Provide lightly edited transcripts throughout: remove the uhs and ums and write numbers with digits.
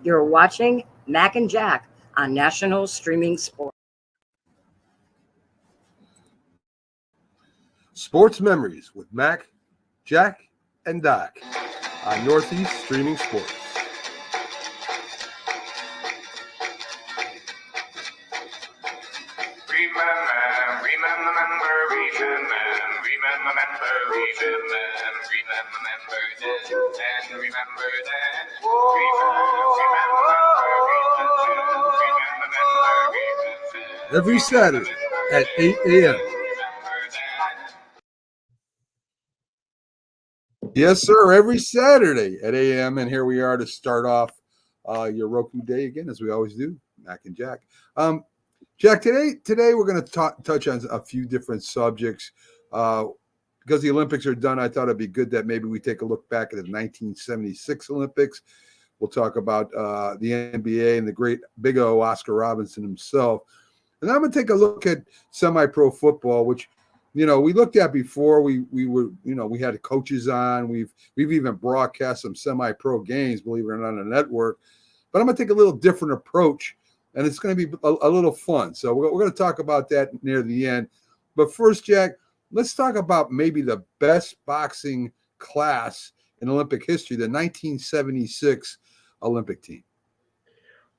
You're watching Mac and Jack on National Streaming Sports. Sports Memories with Mac, Jack, and Doc on Northeast Streaming Sports. Every Saturday at 8 a.m. Yes, sir. Every Saturday at 8 a.m. And here we are to start off your Roku Day again, as we always do, Mac and Jack. Jack, today we're going to touch on a few different subjects. Because the Olympics are done, I thought it'd be good that maybe we take a look back at the 1976 Olympics. We'll talk about the NBA and the great Big O, Oscar Robertson himself. And I'm going to take a look at semi-pro football, which, we looked at before. We had coaches on. We've even broadcast some semi-pro games, believe it or not, on the network. But I'm going to take a little different approach, and it's going to be a little fun. So we're going to talk about that near the end. But first, Jack, let's talk about maybe the best boxing class in Olympic history, the 1976 Olympic team.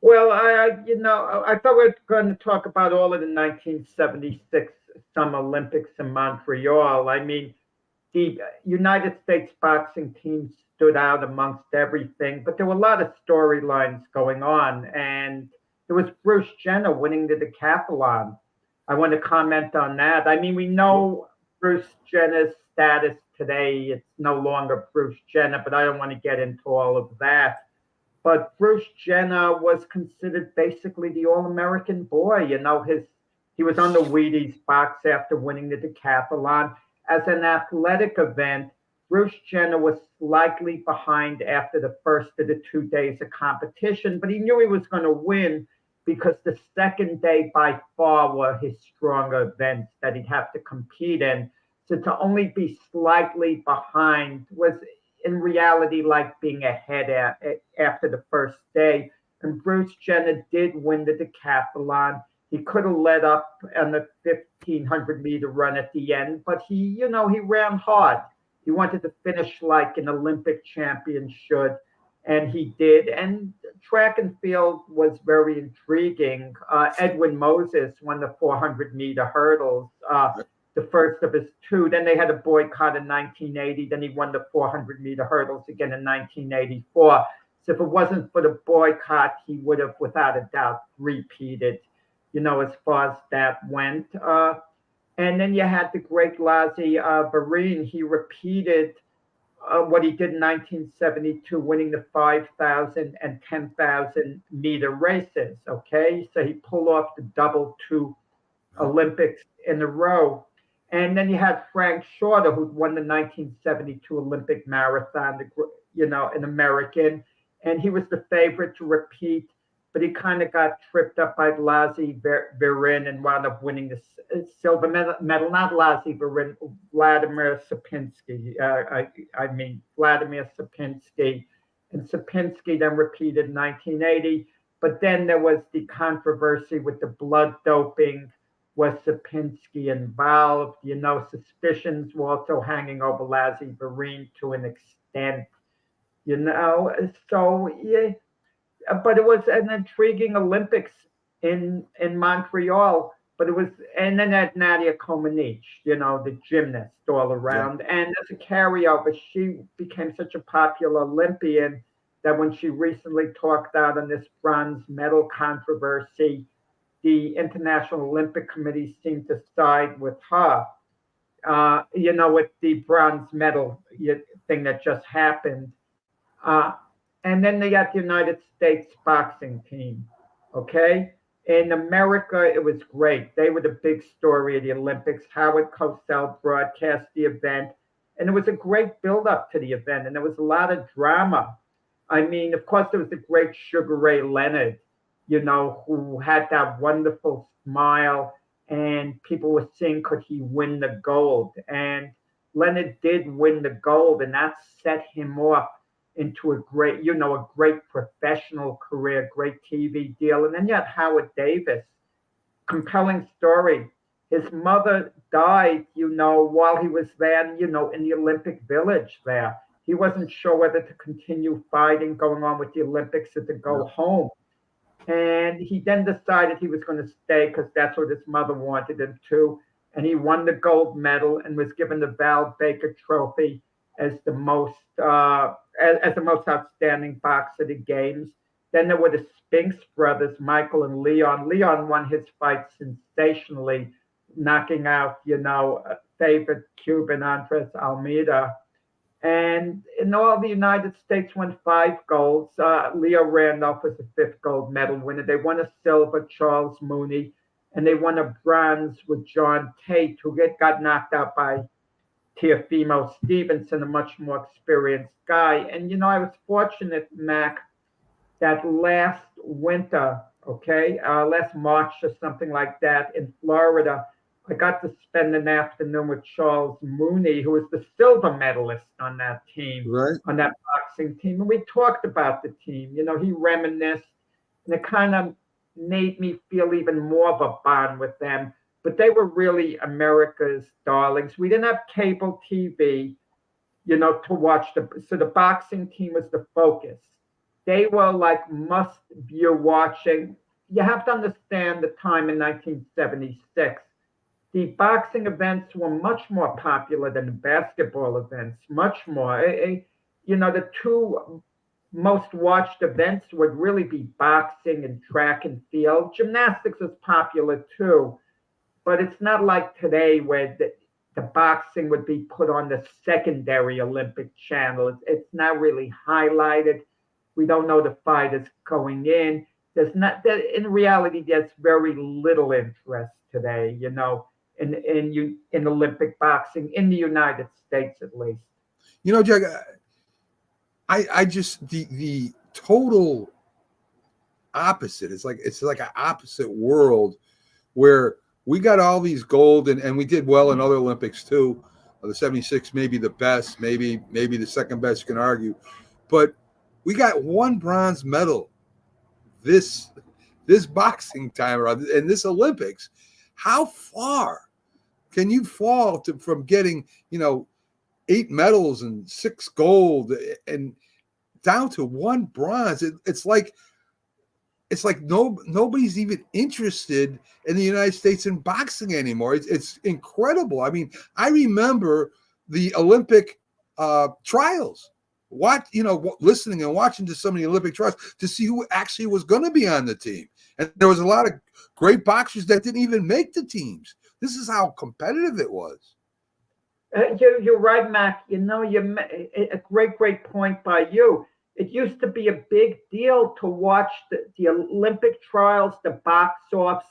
Well, I thought we were going to talk about all of the 1976 Summer Olympics in Montreal. I mean, the United States boxing team stood out amongst everything, but there were a lot of storylines going on. And there was Bruce Jenner winning the decathlon. I want to comment on that. I mean, we know Bruce Jenner's status today. It's no longer Bruce Jenner, but I don't want to get into all of that. But Bruce Jenner was considered basically the all-American boy. He was on the Wheaties box after winning the decathlon. As an athletic event, Bruce Jenner was slightly behind after the first of the 2 days of competition, but he knew he was going to win because the second day by far were his stronger events that he'd have to compete in. So to only be slightly behind was in reality like being ahead after the first day. And Bruce Jenner did win the decathlon. He could have led up on the 1,500-meter run at the end, but he ran hard. He wanted to finish like an Olympic champion should, and he did. And track and field was very intriguing. Edwin Moses won the 400-meter hurdles, the first of his two. Then they had a boycott in 1980. Then he won the 400-meter hurdles again in 1984. So if it wasn't for the boycott, he would have, without a doubt, repeated, as far as that went. And then you had the great Lassie Varin. He repeated what he did in 1972, winning the 5,000 and 10,000 meter races. Okay, so he pulled off the double two Olympics in a row. And then you had Frank Shorter, who won the 1972 Olympic marathon, an American, and he was the favorite to repeat, but he kind of got tripped up by Lassie Varin and wound up winning the silver medal. Not Lassie Varin, Vladimir Sapinski. Vladimir Sapinski. And Sapinski then repeated in 1980. But then there was the controversy with the blood doping. Was Sapinski involved? Suspicions were also hanging over Lassie Varin to an extent. So yeah. But it was an intriguing Olympics in Montreal. But it was, and then at Nadia Comaneci, the gymnast all around. Yeah. And as a carryover, she became such a popular Olympian that when she recently talked out on this bronze medal controversy, the International Olympic Committee seemed to side with her, with the bronze medal thing that just happened. And then they got the United States boxing team, okay? In America, it was great. They were the big story of the Olympics. Howard Cosell broadcast the event, and it was a great build-up to the event, and there was a lot of drama. I mean, of course, there was the great Sugar Ray Leonard, who had that wonderful smile, and people were saying, could he win the gold? And Leonard did win the gold, and that set him off into a great professional career, great TV deal. And then you had Howard Davis, compelling story. His mother died, while he was there, in the Olympic Village there. He wasn't sure whether to continue fighting, going on with the Olympics, or to go home. And he then decided he was going to stay because that's what his mother wanted him to. And he won the gold medal and was given the Val Baker Trophy as the most outstanding boxer at the games. Then there were the Spinks brothers, Michael and Leon. Leon won his fight sensationally, knocking out, favorite Cuban Andres Almeida. And in all, the United States won 5 golds. Leo Randolph was the 5th gold medal winner. They won a silver, Charles Mooney, and they won a bronze with John Tate, who got knocked out by Teofimo Stevenson, a much more experienced guy. And, I was fortunate, Mac, that last winter, last March or something like that in Florida, I got to spend an afternoon with Charles Mooney, who was the silver medalist on that team, on that boxing team. And we talked about the team. He reminisced, and it kind of made me feel even more of a bond with them. But they were really America's darlings. We didn't have cable TV, to watch so the boxing team was the focus. They were like must-view watching. You have to understand the time in 1976. The boxing events were much more popular than the basketball events, much more. The 2 most watched events would really be boxing and track and field. Gymnastics was popular too, but it's not like today where the boxing would be put on the secondary Olympic channel. It's not really highlighted. We don't know the fighters going in. In reality, there's very little interest today, in Olympic boxing in the United States, at least. Jack, I just the total opposite. It's like an opposite world where we got all these gold and we did well in other Olympics too. The 76 maybe the best, maybe the second best, you can argue, but we got 1 bronze medal this boxing time around in this Olympics. How far can you fall from getting 8 medals and 6 gold and down to 1 bronze? It's like nobody's even interested in the United States in boxing anymore. It's incredible. I mean, I remember the Olympic trials. Listening and watching to some of the Olympic trials to see who actually was going to be on the team. And there was a lot of great boxers that didn't even make the teams. This is how competitive it was. You're right, Mac. A great point by you. It used to be a big deal to watch the Olympic trials, the box-offs,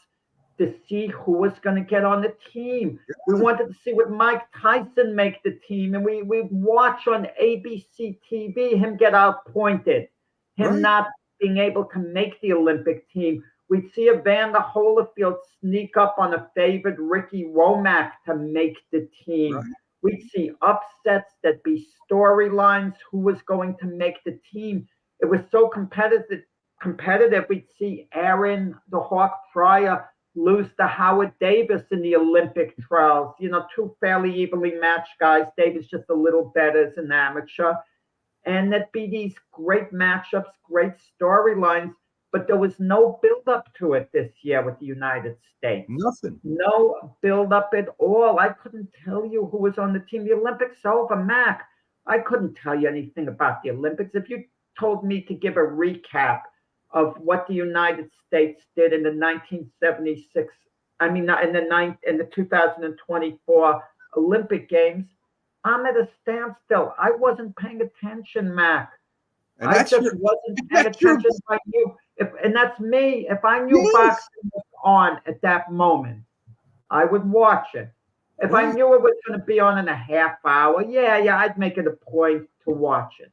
to see who was going to get on the team. We wanted to see what Mike Tyson make the team, and we'd watch on ABC TV him get outpointed, him not being able to make the Olympic team. We'd see Evander Holyfield sneak up on a favored Ricky Womack to make the team. Right. We'd see upsets that be storylines, who was going to make the team. It was so competitive. We'd see Aaron the Hawk Pryor lose to Howard Davis in the Olympic trials. 2 fairly evenly matched guys. Davis just a little better as an amateur. And there'd be these great matchups, great storylines, but there was no build-up to it this year with the United States. Nothing. No build-up at all. I couldn't tell you who was on the team. The Olympics over, Mac. I couldn't tell you anything about the Olympics. If you told me to give a recap of what the United States did in the 1976, in the 2024 Olympic Games, I'm at a standstill. I wasn't paying attention, Mac. And I just wasn't paying attention. And that's me. If I knew boxing was on at that moment, I would watch it. If I knew it was going to be on in a half hour, I'd make it a point to watch it.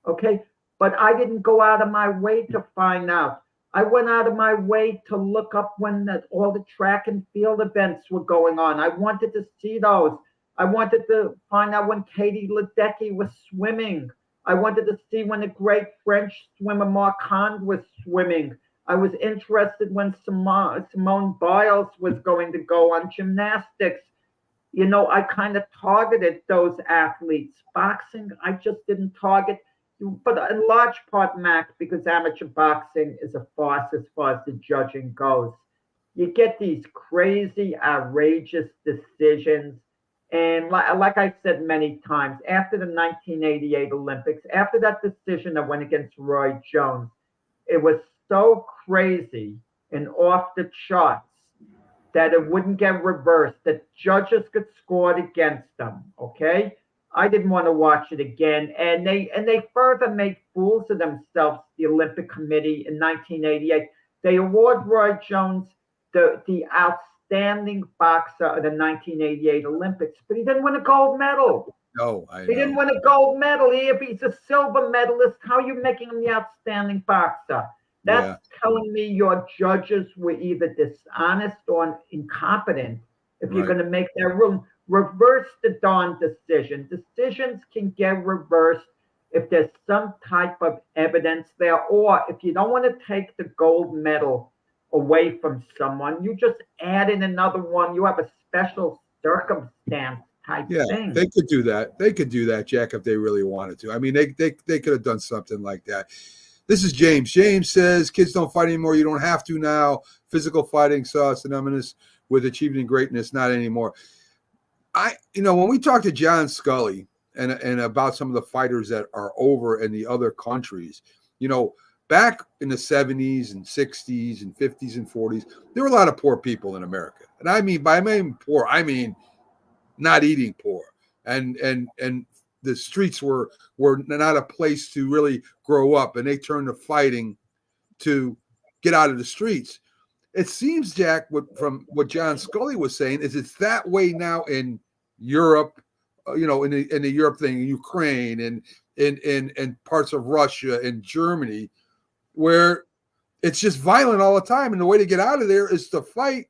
Okay? But I didn't go out of my way to find out. I went out of my way to look up when all the track and field events were going on. I wanted to see those. I wanted to find out when Katie Ledecky was swimming. I wanted to see when the great French swimmer Marquand was swimming. I was interested when Simone Biles was going to go on gymnastics. I kind of targeted those athletes. Boxing, I just didn't target. But in large part, Mac, because amateur boxing is a farce as far as the judging goes. You get these crazy, outrageous decisions. And like I said many times, after the 1988 Olympics, after that decision that went against Roy Jones, it was so crazy and off the charts that it wouldn't get reversed, that judges could score it against them. Okay. I didn't want to watch it again. And they further made fools of themselves, the Olympic Committee in 1988. They award Roy Jones the outstanding boxer of the 1988 Olympics, but he didn't win a gold medal. No, He didn't win a gold medal. If he's a silver medalist, how are you making him the outstanding boxer? That's telling me your judges were either dishonest or incompetent. If you're going to make that ruling, reverse the darn decision. Decisions can get reversed if there's some type of evidence there, or if you don't want to take the gold medal away from someone, you just add in another one. You have a special circumstance type thing. They could do that. They could do that, Jack, if they really wanted to. I mean, they could have done something like that. This is James. James says, kids don't fight anymore. You don't have to now. Physical fighting saw synonymous with achieving greatness, not anymore. When we talk to John Scully and about some of the fighters that are over in the other countries, back in the 70s and 60s and 50s and 40s, there were a lot of poor people in America. And I mean, by poor, I mean not eating poor. And the streets were not a place to really grow up, and they turned to fighting to get out of the streets. It seems, Jack, from what John Scully was saying, is it's that way now in Europe, in the Europe thing, Ukraine and parts of Russia and Germany, where it's just violent all the time. And the way to get out of there is to fight.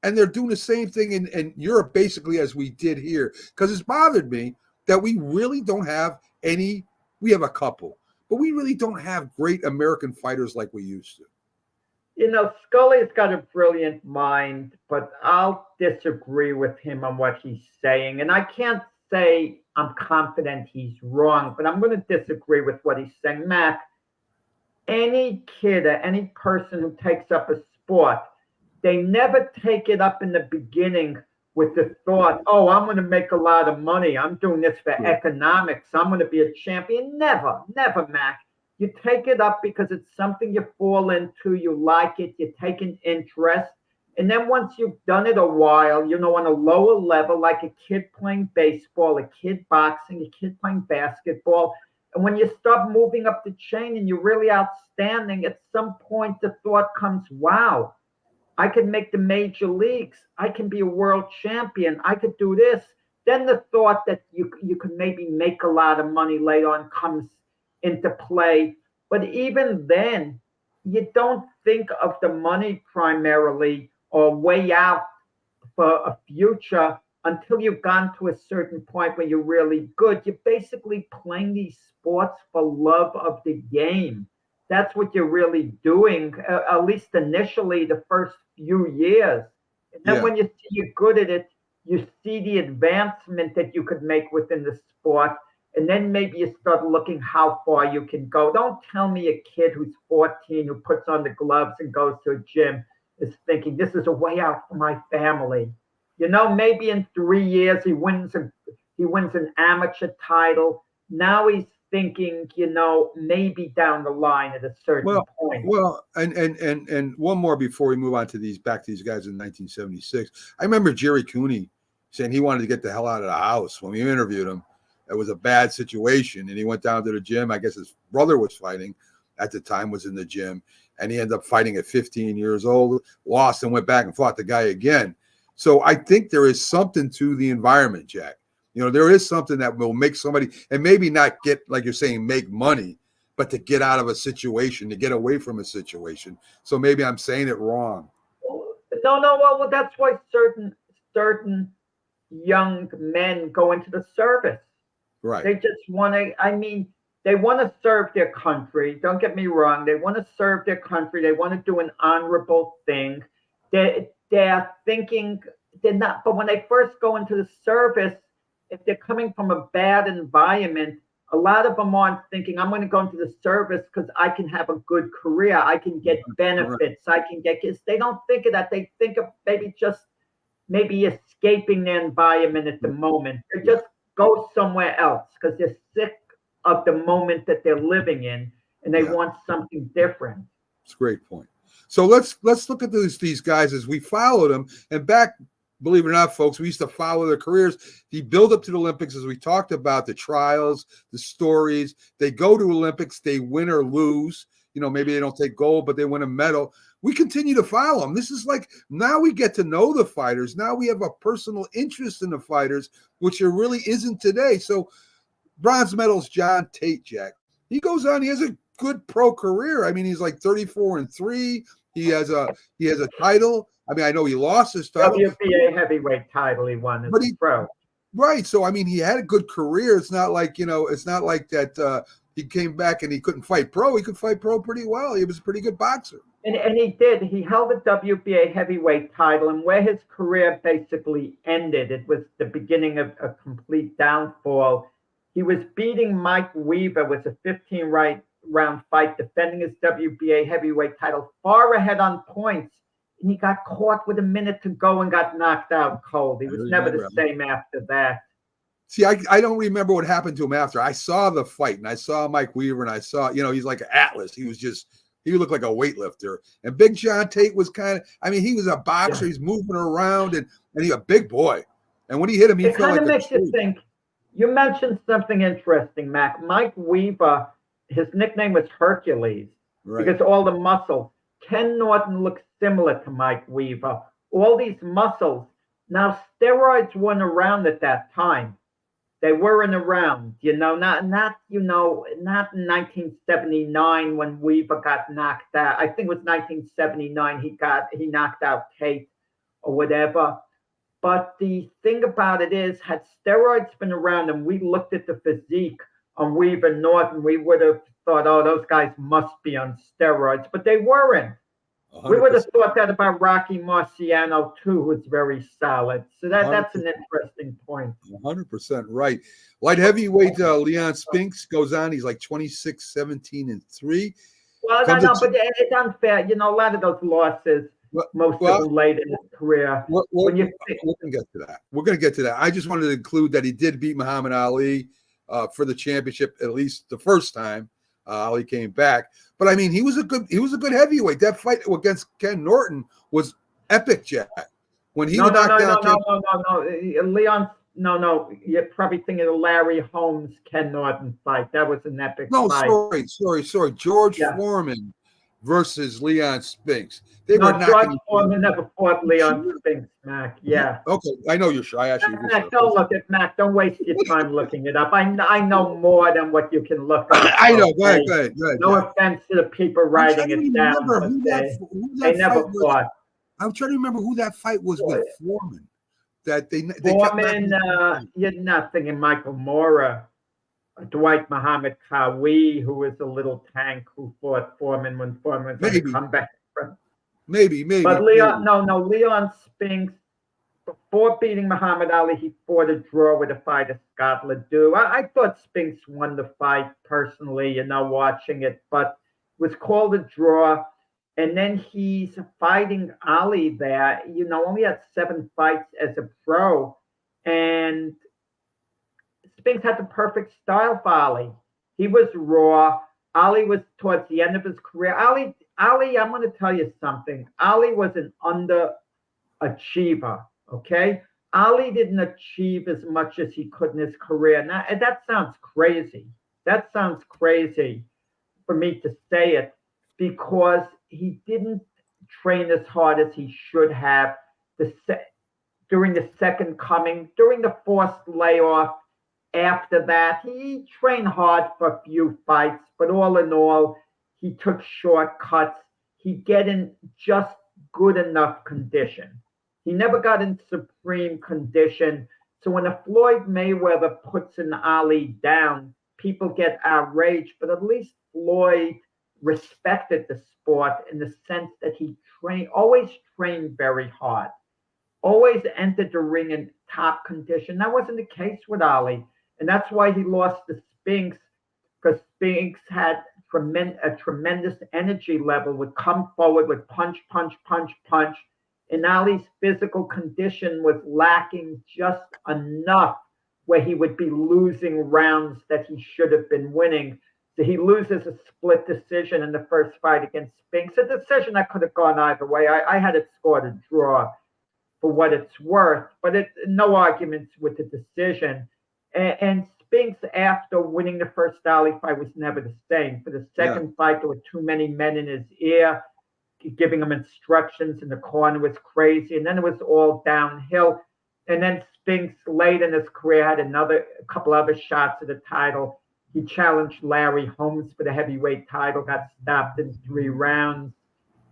And they're doing the same thing in Europe, basically, as we did here. Because it's bothered me that we really don't have any. We have a couple, but we really don't have great American fighters like we used to. Scully's got a brilliant mind, but I'll disagree with him on what he's saying. And I can't say I'm confident he's wrong, but I'm going to disagree with what he's saying. Mac, any kid or any person who takes up a sport, they never take it up in the beginning with the thought, oh, I'm going to make a lot of money. I'm doing this for economics. I'm going to be a champion. Never, Mac. You take it up because it's something you fall into. You like it. You take an interest. And then once you've done it a while, on a lower level, like a kid playing baseball, a kid boxing, a kid playing basketball. And when you start moving up the chain and you're really outstanding, at some point the thought comes, wow, I could make the major leagues. I can be a world champion. I could do this. Then the thought that you could maybe make a lot of money later on comes into play. But even then, you don't think of the money primarily or way out for a future until you've gone to a certain point where you're really good. You're basically playing these sports for love of the game. That's what you're really doing, at least initially, the first few years. And then when you see you're good at it, you see the advancement that you could make within the sport. And then maybe you start looking how far you can go. Don't tell me a kid who's 14 who puts on the gloves and goes to a gym is thinking, this is a way out for my family. Maybe in 3 years he wins an amateur title. Now he's thinking, maybe down the line at a certain point. Well, and one more before we move on to these guys in 1976. I remember Jerry Cooney saying he wanted to get the hell out of the house when we interviewed him. It was a bad situation, and he went down to the gym. I guess his brother was fighting at the time, was in the gym, and he ended up fighting at 15 years old, lost, and went back and fought the guy again. So I think there is something to the environment, Jack. There is something that will make somebody, and maybe not get, like you're saying, make money, but to get out of a situation, to get away from a situation. So maybe I'm saying it wrong. No. Well, that's why certain young men go into the service. Right. They just want to, they want to serve their country. Don't get me wrong. They want to serve their country. They want to do an honorable thing. They're thinking they're not, but when they first go into the service, if they're coming from a bad environment, a lot of them aren't thinking, I'm going to go into the service because I can have a good career. I can get benefits. I can get kids. They don't think of that. They think of maybe escaping their environment at the moment. They just go somewhere else because they're sick of the moment that they're living in and they want something different. It's a great point. So let's look at these guys as we follow them. And back, believe it or not, folks, we used to follow their careers. The build up to the Olympics, as we talked about, the trials, the stories. They go to Olympics, they win or lose. You know, maybe they don't take gold, but they win a medal. We continue to follow them. This is like, now we get to know the fighters. Now we have a personal interest in the fighters, which there really isn't today. So bronze medals, John Tate, Jack. He goes on, he has a good pro career. I mean, he's like 34-3. He has a title. I mean, I know he lost his title. WBA heavyweight title he won as a pro. Right. So, I mean, he had a good career. It's not like, it's not like that he came back and he couldn't fight pro. He could fight pro pretty well. He was a pretty good boxer. And he did. He held the WBA heavyweight title, and where his career basically ended, it was the beginning of a complete downfall. He was beating Mike Weaver. It was a 15-round fight, defending his WBA heavyweight title, far ahead on points. And he got caught with a minute to go and got knocked out cold. He was never the same after that. See, I don't remember what happened to him after. I saw the fight, and I saw Mike Weaver, and I saw, he's like an Atlas. He looked like a weightlifter. And Big John Tate was he was a boxer. Yeah. He's moving around, and he's a big boy. And when he hit him, he felt like it kind of makes you think. You mentioned something interesting, Mac. Mike Weaver, his nickname was Hercules, because all the muscles. Ken Norton looked similar to Mike Weaver. All these muscles. Now, steroids weren't around at that time. They weren't around, not in 1979 when Weaver got knocked out. I think it was 1979 he knocked out Tate or whatever. But the thing about it is, had steroids been around and we looked at the physique on Weaver and Norton, we would have thought, oh, those guys must be on steroids, but they weren't. 100%. We would have thought that about Rocky Marciano too, who was very solid. So that's an interesting point. 100% right. Light heavyweight Leon Spinks goes on. He's like 26-17-3. Well, no, but it's unfair. A lot of those losses, most of them late in his career. We're going to get to that. We're going to get to that. I just wanted to include that he did beat Muhammad Ali for the championship, at least the first time. Ali came back, but I mean, he was a good heavyweight. That fight against Ken Norton was epic, Jack. When he Leon, you're probably thinking of the Larry Holmes Ken Norton fight. That was an epic fight. Sorry. George Foreman versus Leon Spinks. George Foreman never fought Leon Spinks, Mac. Yeah. Okay, I know you're shy. Mac, don't look at Mac. Don't waste your time looking it up. I know more than what you can look up. I know. Go ahead. No offense to the people writing it down, but they never fought. I'm trying to remember who that fight was with Foreman. That they Foreman. You're not thinking Michael Mora. Dwight Muhammad Kawi, who was a little tank who fought Foreman when Foreman was going to come back. Maybe. But Leon Spinks, before beating Muhammad Ali, he fought a draw with a fighter, Scott Ledoux. I thought Spinks won the fight personally, watching it, but it was called a draw. And then he's fighting Ali there, only had 7 fights as a pro. And Spinks had the perfect style for Ali. He was raw. Ali was towards the end of his career. Ali, I'm going to tell you something. Ali was an underachiever, okay? Ali didn't achieve as much as he could in his career. Now, that sounds crazy. That sounds crazy for me to say it, because he didn't train as hard as he should have during the second coming, during the forced layoff. After that, he trained hard for a few fights, but all in all, he took shortcuts. He'd get in just good enough condition. He never got in supreme condition. So when a Floyd Mayweather puts an Ali down, people get outraged, but at least Floyd respected the sport in the sense that he always trained very hard, always entered the ring in top condition. That wasn't the case with Ali. And that's why he lost to Spinks, because Spinks had a tremendous energy level, would come forward with punch, punch, punch, punch. And Ali's physical condition was lacking just enough where he would be losing rounds that he should have been winning. So he loses a split decision in the first fight against Spinks, a decision that could have gone either way. I had it scored a draw for what it's worth, but no arguments with the decision. And Spinks, after winning the first Ali fight, was never the same. For the second fight, there were too many men in his ear giving him instructions, and the corner was crazy. And then it was all downhill. And then Spinks, late in his career, had a couple other shots at the title. He challenged Larry Holmes for the heavyweight title, got stopped in 3 rounds,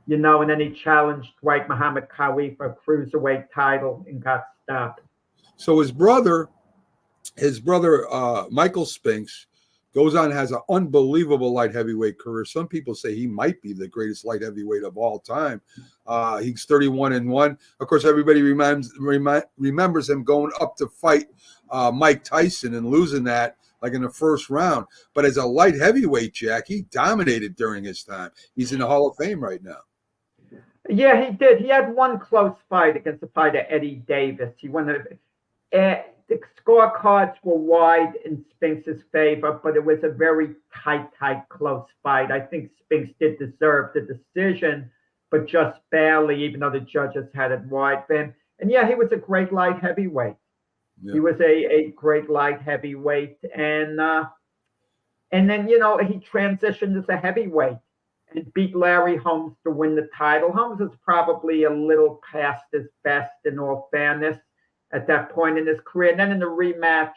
and then he challenged Dwight Muhammad Qawi for a cruiserweight title and got stopped. So his brother, Michael Spinks, goes on and has an unbelievable light heavyweight career. Some people say he might be the greatest light heavyweight of all time. He's 31-1. Of course, everybody remembers him going up to fight Mike Tyson and losing that like in the first round. But as a light heavyweight, Jack, he dominated during his time. He's in the Hall of Fame right now. Yeah, he did. He had one close fight against the fighter Eddie Davis. He won the scorecards were wide in Spinks' favor, but it was a very tight, close fight. I think Spinks did deserve the decision, but just barely, even though the judges had it wide for him. And yeah, he was a great light heavyweight. Yeah. He was a great light heavyweight. And then, he transitioned as a heavyweight and beat Larry Holmes to win the title. Holmes was probably a little past his best, in all fairness, at that point in his career. And then in the rematch,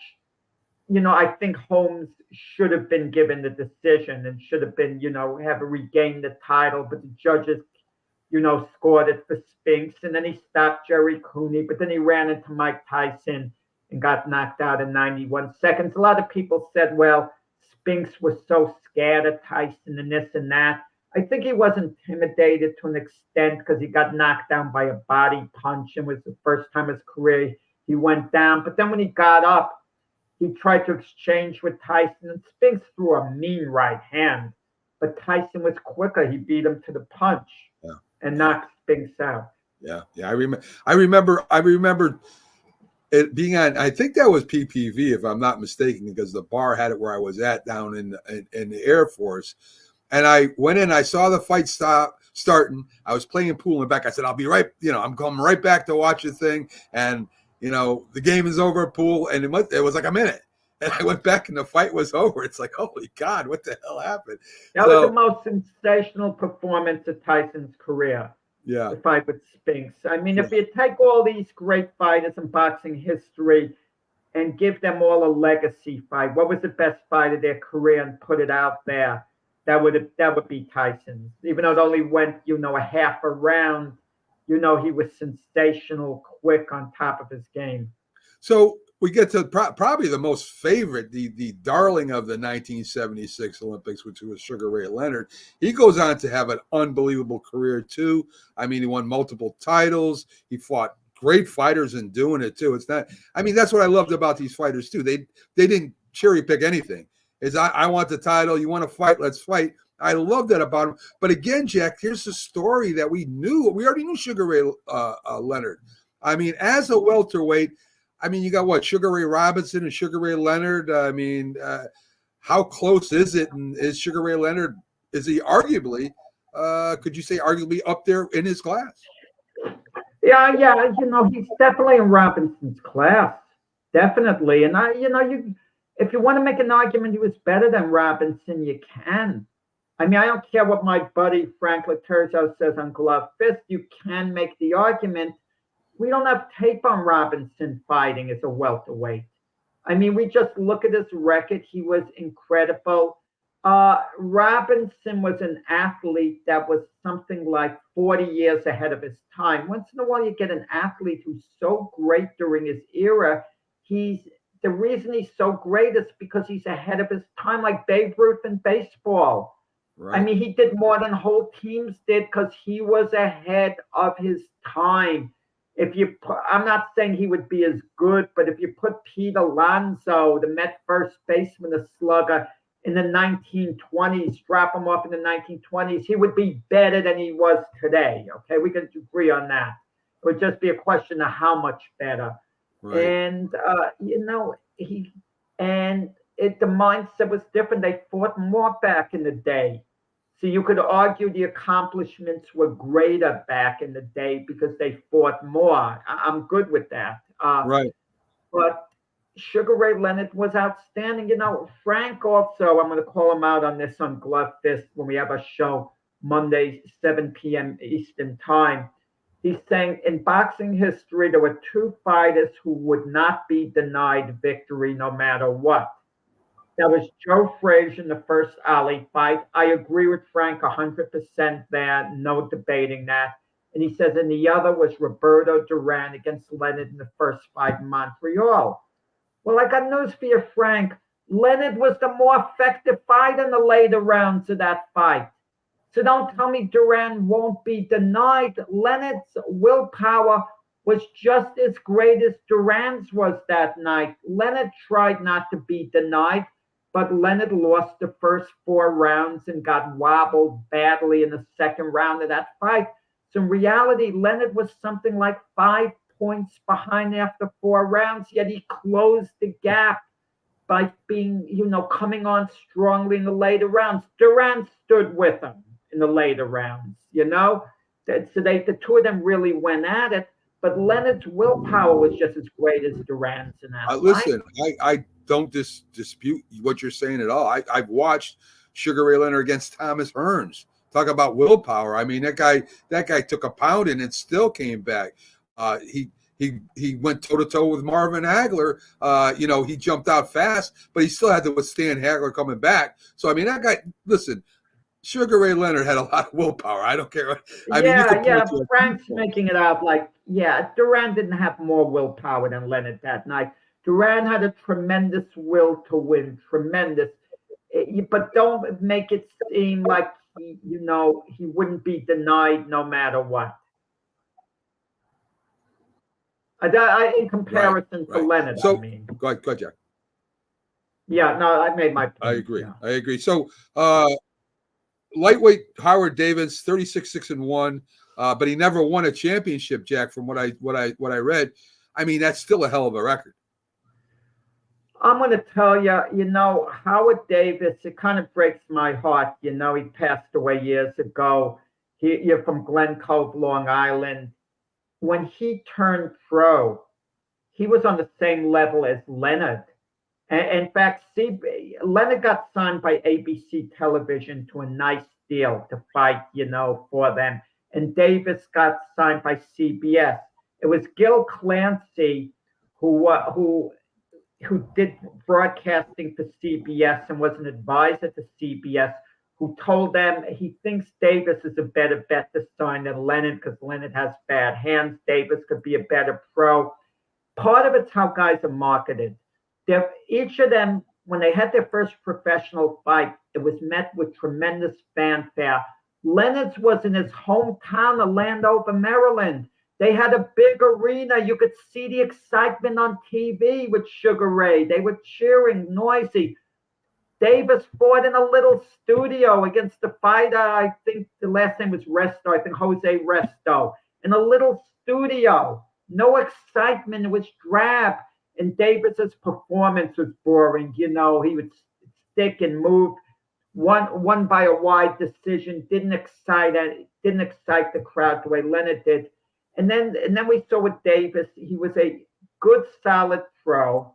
I think Holmes should have been given the decision and should have been, have regained the title, but the judges, scored it for Spinks. And then he stopped Jerry Cooney, but then he ran into Mike Tyson and got knocked out in 91 seconds. A lot of people said, well, Spinks was so scared of Tyson and this and that. I think he was intimidated to an extent because he got knocked down by a body punch, and was the first time in his career he went down. But then when he got up, he tried to exchange with Tyson, and Spinks threw a mean right hand. But Tyson was quicker. He beat him to the punch and knocked Spinks out. Yeah. I remember it being on, I think that was PPV, if I'm not mistaken, because the bar had it where I was at down in the Air Force. And I went in, I saw the fight starting. I was playing pool in the back. I said, I'll be right, I'm coming right back to watch the thing. And, the game is over at pool. And it was like a minute. And I went back and the fight was over. It's like, holy God, what the hell happened? That was the most sensational performance of Tyson's career. Yeah. The fight with Spinks. I mean, if you take all these great fighters in boxing history and give them all a legacy fight, what was the best fight of their career, and put it out there, that would be Tyson's. Even though it only went, a half a round, he was sensational, quick, on top of his game. So we get to probably the most favorite, the darling of the 1976 Olympics, which was Sugar Ray Leonard. He goes on to have an unbelievable career too. I mean, he won multiple titles. He fought great fighters in doing it too. It's not, that's what I loved about these fighters too. They didn't cherry pick anything. I want the title. You want to fight? Let's fight. I love that about him. But again, Jack, here's the story that we knew. We already knew Sugar Ray Leonard. As a welterweight, you got what? Sugar Ray Robinson and Sugar Ray Leonard. How close is it? And is Sugar Ray Leonard, is he arguably, could you say arguably up there in his class? Yeah. He's definitely in Robinson's class. Definitely. And if you want to make an argument he was better than Robinson, you can. I don't care what my buddy Frank Laterzo says on Glove Fist. You can make the argument. We don't have tape on Robinson fighting as a welterweight. We just look at his record. He was incredible. Robinson was an athlete that was something like 40 years ahead of his time. Once in a while, you get an athlete who's so great during his era, the the reason he's so great is because he's ahead of his time, like Babe Ruth in baseball. Right. I mean, he did more than whole teams did because he was ahead of his time. I'm not saying he would be as good, but if you put Pete Alonso, the Met first baseman, a slugger, in the 1920s, drop him off in the 1920s, he would be better than he was today. Okay, we can agree on that. It would just be a question of how much better. Right. And the mindset was different. They fought more back in the day. So you could argue the accomplishments were greater back in the day because they fought more. I'm good with that. Right. But Sugar Ray Leonard was outstanding. Frank also, I'm going to call him out on this on Glove Fist when we have a show Monday, 7 p.m. Eastern Time. He's saying in boxing history, there were two fighters who would not be denied victory no matter what. That was Joe Frazier in the first Ali fight. I agree with Frank 100% there, no debating that. And he says, and the other was Roberto Duran against Leonard in the first fight in Montreal. Well, I got news for you, Frank. Leonard was the more effective fighter in the later rounds of that fight. So don't tell me Duran won't be denied. Leonard's willpower was just as great as Duran's was that night. Leonard tried not to be denied, but Leonard lost the first 4 rounds and got wobbled badly in the second round of that fight. So in reality, Leonard was something like 5 points behind after 4 rounds, yet he closed the gap by being, coming on strongly in the later rounds. Duran stood with him in the later rounds, So the two of them really went at it, but Leonard's willpower was just as great as Duran's in that fight. Listen, I don't dispute what you're saying at all. I've watched Sugar Ray Leonard against Thomas Hearns. Talk about willpower. I mean, that guy took a pounding and still came back. He went toe-to-toe with Marvin Hagler. He jumped out fast, but he still had to withstand Hagler coming back. So, I mean, that guy, listen, Sugar Ray Leonard had a lot of willpower. I don't care. Frank's making it out like, Duran didn't have more willpower than Leonard that night. Duran had a tremendous will to win, tremendous. But don't make it seem like he wouldn't be denied no matter what. In comparison to Leonard, so, I mean. Go ahead, Jack. Yeah, no, I made my point. I agree. Yeah. I agree. So, lightweight Howard Davis, 36-6-1, but he never won a championship, Jack, from what I read. I mean, that's still a hell of a record. I'm going to tell you, Howard Davis, it kind of breaks my heart. He passed away years ago. You're from Glen Cove, Long Island. When he turned pro, he was on the same level as Leonard. And in fact, Leonard got signed by ABC Television to a nice deal to fight, for them. And Davis got signed by CBS. It was Gil Clancy who did broadcasting for CBS and was an advisor to CBS, who told them he thinks Davis is a better bet to sign than Leonard because Leonard has bad hands. Davis could be a better pro. Part of it's how guys are marketed. Each of them, when they had their first professional fight, it was met with tremendous fanfare. Leonard's was in his hometown of Landover, Maryland. They had a big arena. You could see the excitement on TV with Sugar Ray. They were cheering, noisy. Davis fought in a little studio against the fighter. I think the last name was Resto. I think Jose Resto. In a little studio. No excitement. It was drab. And Davis's performance was boring. He would stick and move. Won by a wide decision. Didn't excite the crowd the way Leonard did. And then we saw with Davis, he was a good, solid pro.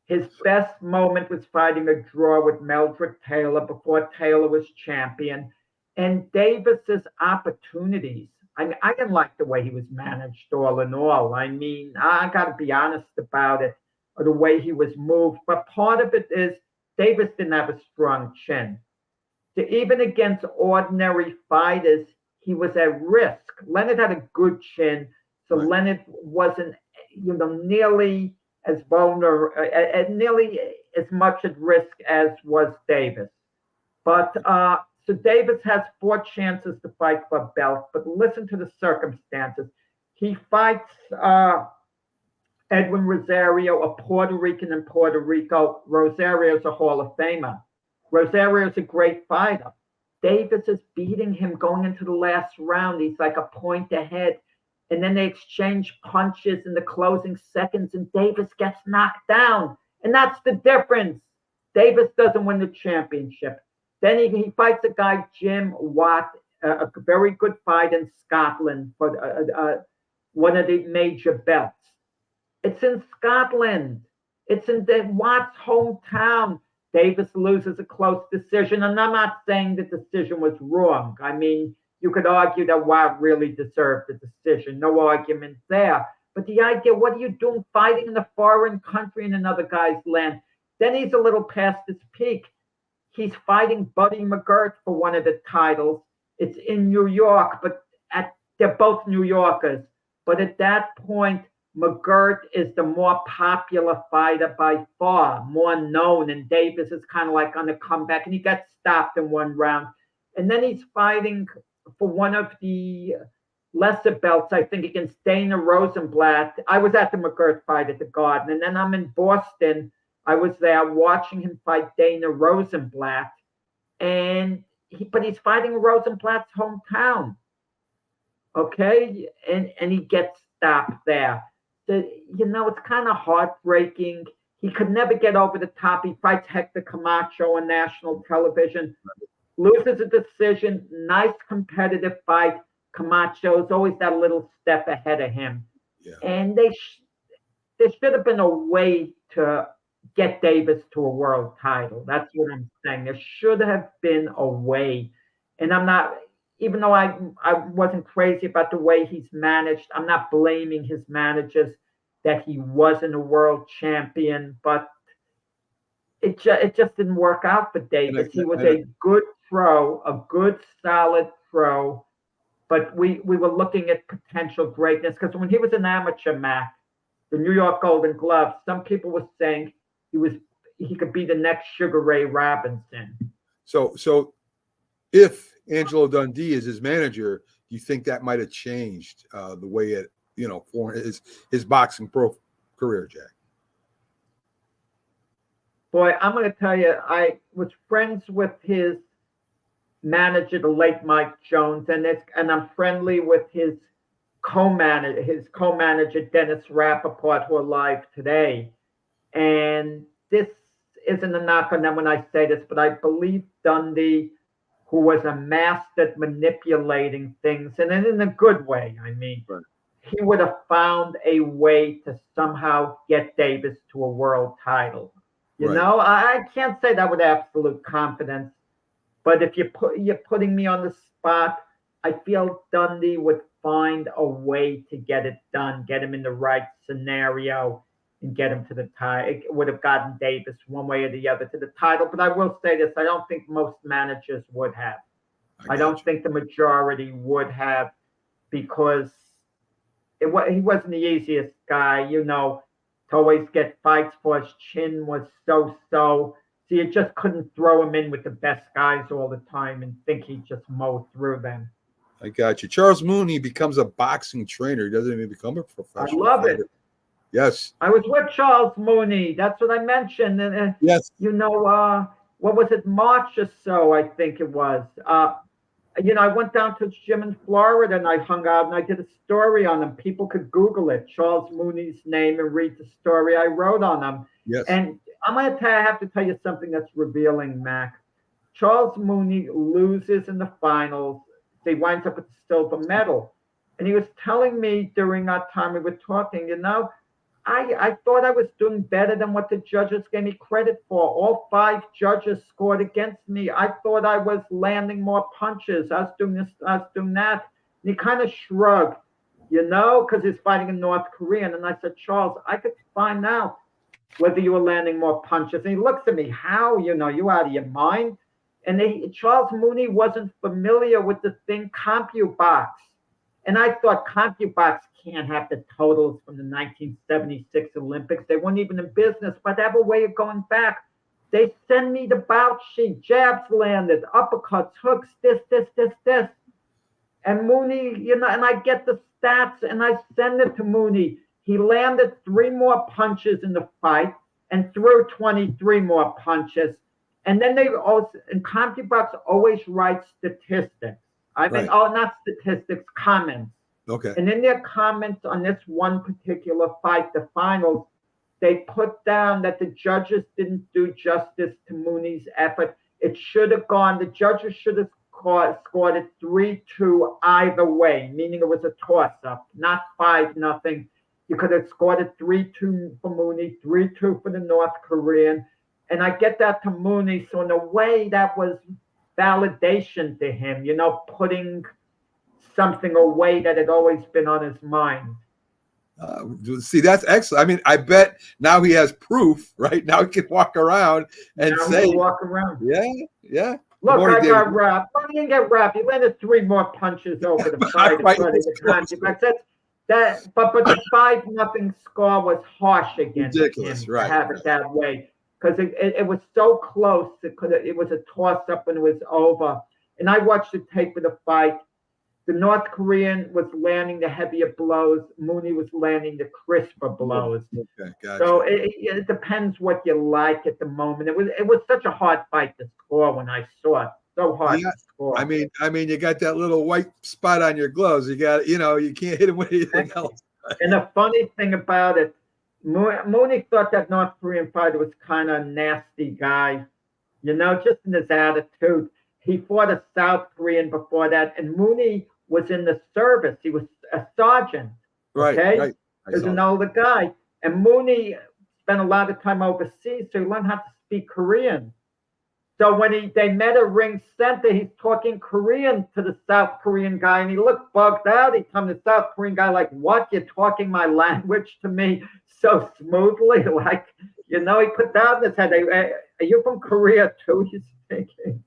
His best moment was fighting a draw with Meldrick Taylor before Taylor was champion. And Davis's opportunities, I didn't like the way he was managed all in all. I mean, I got to be honest about it, or the way he was moved. But part of it is Davis didn't have a strong chin. So even against ordinary fighters, he was at risk. Leonard had a good chin, so Leonard wasn't, nearly as vulnerable, nearly as much at risk as was Davis. But so Davis has 4 chances to fight for a belt, but listen to the circumstances. He fights Edwin Rosario, a Puerto Rican in Puerto Rico. Rosario's a Hall of Famer. Rosario's a great fighter. Davis is beating him going into the last round. He's like a point ahead. And then they exchange punches in the closing seconds, and Davis gets knocked down. And that's the difference. Davis doesn't win the championship. Then he fights a guy, Jim Watt, a very good fight in Scotland for one of the major belts. It's in Scotland. It's in Watt's hometown. Davis loses a close decision, and I'm not saying the decision was wrong. I mean, you could argue that Watt really deserved the decision. No argument there. But the idea, what are you doing fighting in a foreign country in another guy's land? Then he's a little past his peak. He's fighting Buddy McGirt for one of the titles. It's in New York, but they're both New Yorkers. But at that point, McGirt is the more popular fighter by far, more known, and Davis is kind of like on the comeback, and he got stopped in 1 round. And then he's fighting for one of the lesser belts, I think, against Dana Rosenblatt. I was at the McGirt fight at the Garden, and then I'm in Boston. I was there watching him fight Dana Rosenblatt, but he's fighting Rosenblatt's hometown. Okay, and he gets stopped there. It's kind of heartbreaking. He could never get over the top. He fights Hector Camacho on national television, loses a decision. Nice competitive fight. Camacho's always that little step ahead of him. Yeah. And there should have been a way to get Davis to a world title. That's what I'm saying. There should have been a way. And I'm not, even though I wasn't crazy about the way he's managed, I'm not blaming his managers that he wasn't a world champion, but it just didn't work out for Davis. He was a good pro, a good solid pro, but we were looking at potential greatness, because when he was an amateur, Mac, the New York Golden Glove, some people were saying he could be the next Sugar Ray Robinson. So if Angelo Dundee is his manager, do you think that might have changed the way it, for his boxing pro career, Jack? Boy, I'm going to tell you, I was friends with his manager, the late Mike Jones, and I'm friendly with his co-manager, Dennis Rappaport, who are alive today. And this isn't a knock on them when I say this, but I believe Dundee, who was a master at manipulating things, and in a good way, I mean, right, he would have found a way to somehow get Davis to a world title. I can't say that with absolute confidence, but if you're putting me on the spot, I feel Dundee would find a way to get it done, get him in the right scenario, and get him to the title. It would have gotten Davis one way or the other to the title. But I will say this, I don't think most managers would have. I don't think the majority would have, because he wasn't the easiest guy, to always get fights for. His chin was so. So you just couldn't throw him in with the best guys all the time and think he'd just mow through them. I got you. Charles Mooney becomes a boxing trainer. He doesn't even become a professional I love fighter. it. Yes. I was with Charles Mooney. That's what I mentioned. And, yes. What was it, March or so, I think it was. I went down to his gym in Florida and I hung out and I did a story on him. People could Google it, Charles Mooney's name, and read the story I wrote on him. Yes. And I have to tell you something that's revealing, Mac. Charles Mooney loses in the finals. He winds up with the silver medal. And he was telling me during that time we were talking, I thought I was doing better than what the judges gave me credit for. All 5 judges scored against me. I thought I was landing more punches. I was doing this, I was doing that. And he kind of shrugged, because he's fighting a North Korean. And I said, Charles, I could find out whether you were landing more punches. And he looks at me, how? You out of your mind? And Charles Mooney wasn't familiar with the thing CompuBox. And I thought CompuBox can't have the totals from the 1976 Olympics. They weren't even in business, but they have a way of going back. They send me the bout sheet, jabs landed, uppercuts, hooks, this. And Mooney, you know, and I get the stats and I send it to Mooney. He landed 3 more punches in the fight and threw 23 more punches. And then they also, and CompuBox always writes statistics. I mean, not statistics, comments. Okay. And in their comments on this one particular fight, the finals, they put down that the judges didn't do justice to Mooney's effort. It should have gone, the judges should have scored it 3-2 either way, meaning it was a toss-up, not 5-0. You could have scored it 3-2 for Mooney, 3-2 for the North Korean. And I get that to Mooney. So in a way, that was validation to him, you know, putting something away that had always been on his mind. See, that's excellent. I mean, I bet now he has proof, right? Now he can walk around and say, walk around. Yeah. Look, I got wrapped. I didn't get wrapped. He landed 3 more punches over the fight. But the 5-0 score was harsh against ridiculous, him right? To have it that way, because it was so close. It was a toss-up when it was over. And I watched the tape of the fight. The North Korean was landing the heavier blows. Mooney was landing the crisper blows. Okay, gotcha. So it depends what you like at the moment. It was such a hard fight to score when I saw it. So hard to score. I mean, you got that little white spot on your gloves. You got, you know, you can't hit him with anything else. And the funny thing about it, Mooney thought that North Korean fighter was kind of a nasty guy, you know, just in his attitude. He fought a South Korean before that, and Mooney was in the service. He was a sergeant. Right. He was an older guy. And Mooney spent a lot of time overseas, so he learned how to speak Korean. So when they met at ring center, he's talking Korean to the South Korean guy, and he looked bugged out. He told the South Korean guy, like, what? You're talking my language to me so smoothly? Like, you know, he put down his head. Are you from Korea too? He's thinking.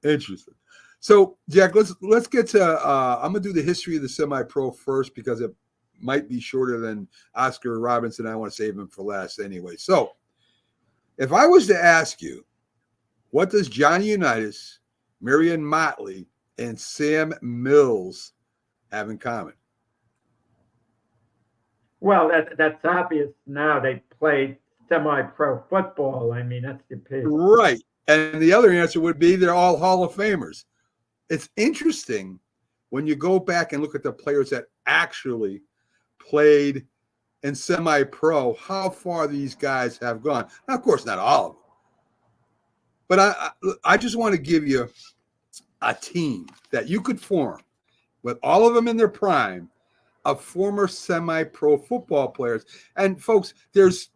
Interesting. So, Jack, let's get to I'm gonna do the history of the semi-pro first because it might be shorter than Oscar Robinson. I want to save him for last anyway. So, if I was to ask you, what does Johnny Unitas, Marion Motley, and Sam Mills have in common? Well, that's obvious now. They played semi-pro football. I mean, that's the piece. Right. And the other answer would be they're all Hall of Famers. It's interesting when you go back and look at the players that actually played in semi-pro, how far these guys have gone. Now, of course, not all of them. But I just want to give you a team that you could form with all of them in their prime of former semi-pro football players. And, folks, there's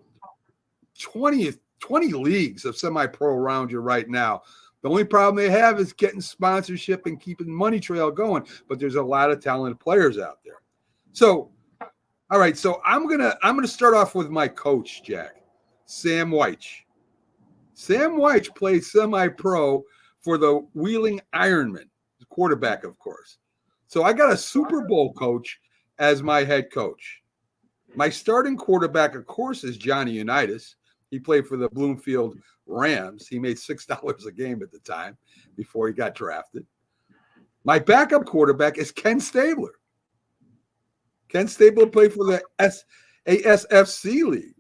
20 leagues of semi-pro around you right now. The only problem they have is getting sponsorship and keeping the money trail going. But there's a lot of talented players out there. So, all right. So I'm gonna start off with my coach, Jack, Sam Weich. Sam Weich played semi-pro for the Wheeling Ironmen, the quarterback, of course. So I got a Super Bowl coach as my head coach. My starting quarterback, of course, is Johnny Unitas. He played for the Bloomfield Rams. He made $6 a game at the time before he got drafted. My backup quarterback is Ken Stabler. Ken Stabler played for the ASFC League,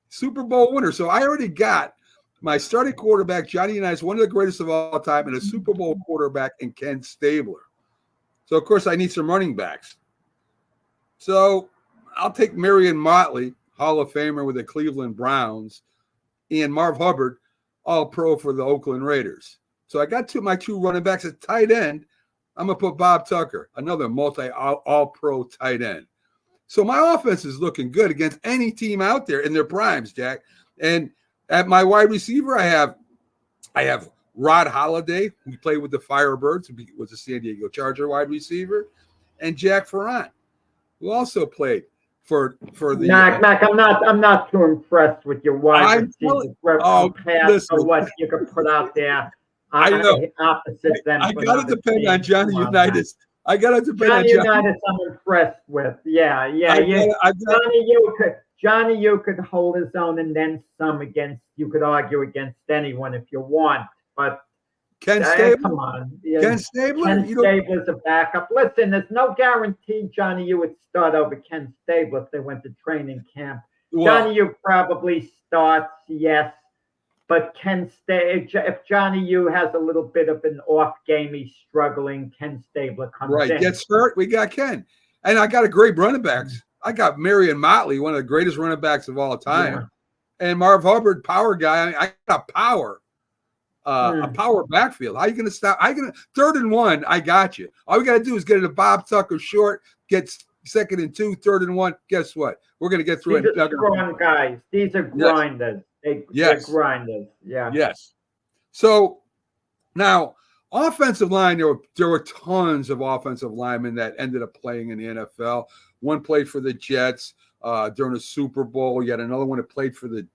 Super Bowl winner. So I already got my starting quarterback, Johnny Unitas, one of the greatest of all time, and a Super Bowl quarterback in Ken Stabler. So, of course, I need some running backs. So I'll take Marion Motley, Hall of Famer with the Cleveland Browns, and Marv Hubbard, All-Pro for the Oakland Raiders. So I got my two running backs at tight end. I'm going to put Bob Tucker, another All-Pro tight end. So my offense is looking good against any team out there in their primes, Jack. And at my wide receiver, I have Rod Holiday, who played with the Firebirds, who was a San Diego Charger wide receiver, and Jack Ferrant, who also played for the Mac, I'm not too impressed with your wide receiver pass or what you can put out there. I know. Opposite them. I got to depend on Johnny Unitas I got to depend on Johnny Johnny. Unitas I'm impressed with. Yeah. I got, Johnny U could hold his own and then some against, you could argue against anyone if you want, but Ken come Stabler. on. Yeah. Ken Stabler. Ken Stabler's a backup. Listen, there's no guarantee Johnny U would start over Ken Stabler if they went to training camp. Johnny U probably starts, yes. But if Johnny U has a little bit of an off game, he's struggling, Ken Stabler comes in. Right, gets hurt, we got Ken. And I got a great running backs. I got Marion Motley, one of the greatest running backs of all time. Yeah. And Marv Hubbard, power guy. I got power. A power backfield. How are you going to stop? 3rd and 1, I got you. All we got to do is get it a Bob Tucker short, get 2nd and 2, 3rd and 1. Guess what? We're going to get through it. These are strong guys. These are grinders. They're grinders. Yeah. Yes. So now, offensive line, there were tons of offensive linemen that ended up playing in the NFL. One played for the Jets during the Super Bowl. You had another one that played for the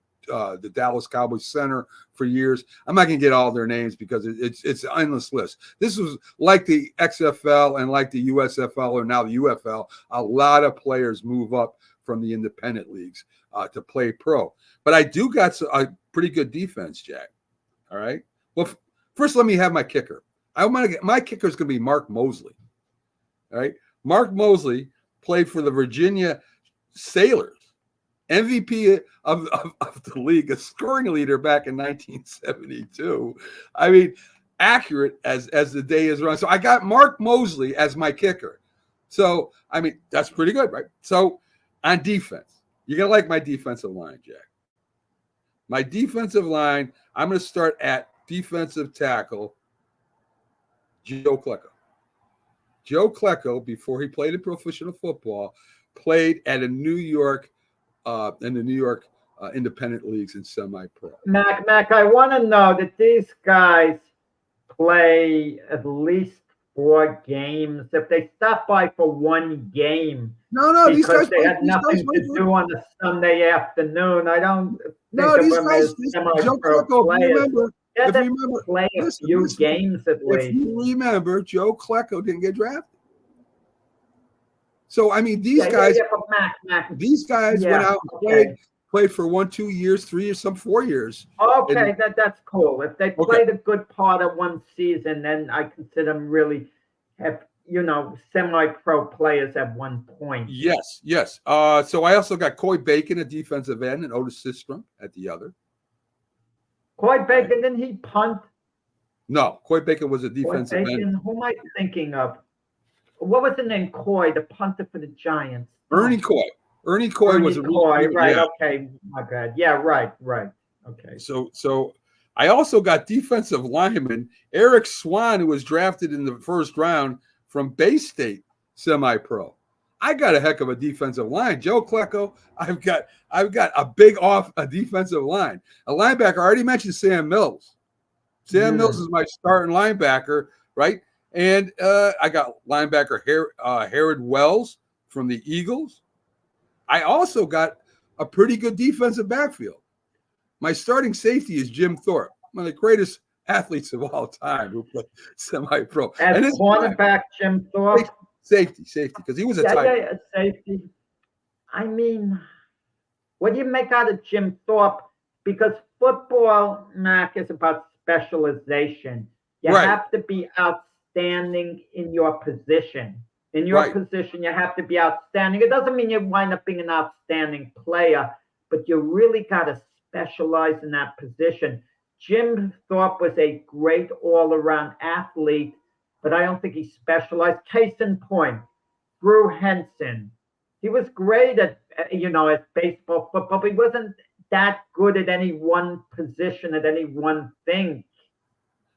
Dallas Cowboys center for years. I'm not going to get all their names because it's an endless list. This was like the XFL and like the USFL or now the UFL. A lot of players move up from the independent leagues to play pro. But I do got a pretty good defense, Jack. All right. Well, first let me have my kicker. My kicker is going to be Mark Mosley. All right. Mark Mosley played for the Virginia Sailors. MVP of the league, a scoring leader back in 1972. I mean, accurate as the day is run. So I got Mark Mosley as my kicker. So, I mean, that's pretty good, right? So on defense, you're going to like my defensive line, Jack. My defensive line, I'm going to start at defensive tackle, Joe Klecko. Joe Klecko, before he played in professional football, played at a New York in the New York independent leagues and semi-pro. Mac, I want to know that these guys play at least 4 games. If they stop by for 1 game, these guys they had nothing to do on a Sunday afternoon. I don't think these guys, semi-pro players. If you remember, play a few games at least. If you remember, Joe Klecko didn't get drafted. So, I mean, these guys went out and played for 1, 2 years, 3 years, some 4 years. Okay, that's cool. If they played a good part of one season, then I consider them really semi-pro players at one point. Yes. So I also got Coy Bacon at defensive end and Otis Sistrom at the other. Coy Bacon, didn't he punt? No, Coy Bacon was a defensive end. Who am I thinking of? What was the name? Coy, the punter for the Giants. Ernie Coy. Ernie Coy was a Coy, right? Yeah. Okay, my bad. Yeah, right. Okay. So I also got defensive lineman Eric Swan, who was drafted in the 1st round from Bay State semi-pro. I got a heck of a defensive line. Joe Klecko, I've got a defensive line. A linebacker, I already mentioned Sam Mills. Sam Mills is my starting linebacker, right? And I got linebacker Harold Wells from the Eagles. I also got a pretty good defensive backfield. My starting safety is Jim Thorpe, one of the greatest athletes of all time who played semi-pro. And cornerback Jim Thorpe? Safety, because he was a tight end. Safety. I mean, what do you make out of Jim Thorpe? Because football, Mac, is about specialization. You have to be outstanding in your position. In your position, you have to be outstanding. It doesn't mean you wind up being an outstanding player, but you really got to specialize in that position. Jim Thorpe was a great all-around athlete, but I don't think he specialized. Case in point, Drew Henson. He was great at baseball, football, but he wasn't that good at any one position, at any one thing.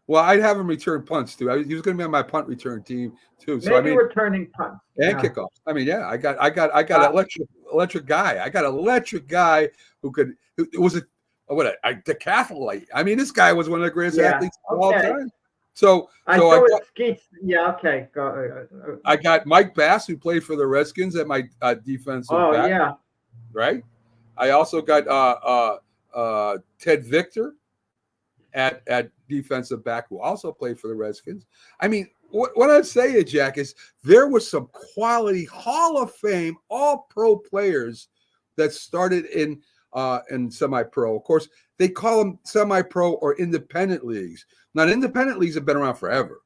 Well, I'd have him return punts too. He was going to be on my punt return team too. So maybe returning punts and kickoffs. I mean, yeah, I got an electric guy. I got an electric guy who was a decathlete. I mean, this guy was one of the greatest athletes of all time. So I got Mike Bass, who played for the Redskins, at my defensive back. Yeah. Right. I also got Ted Victor at defensive back, who also played for the Redskins. I mean, what I'd say to Jack is there was some quality Hall of Fame, all pro players that started in semi-pro. Of course, they call them semi-pro or independent leagues. Now, independent leagues have been around forever.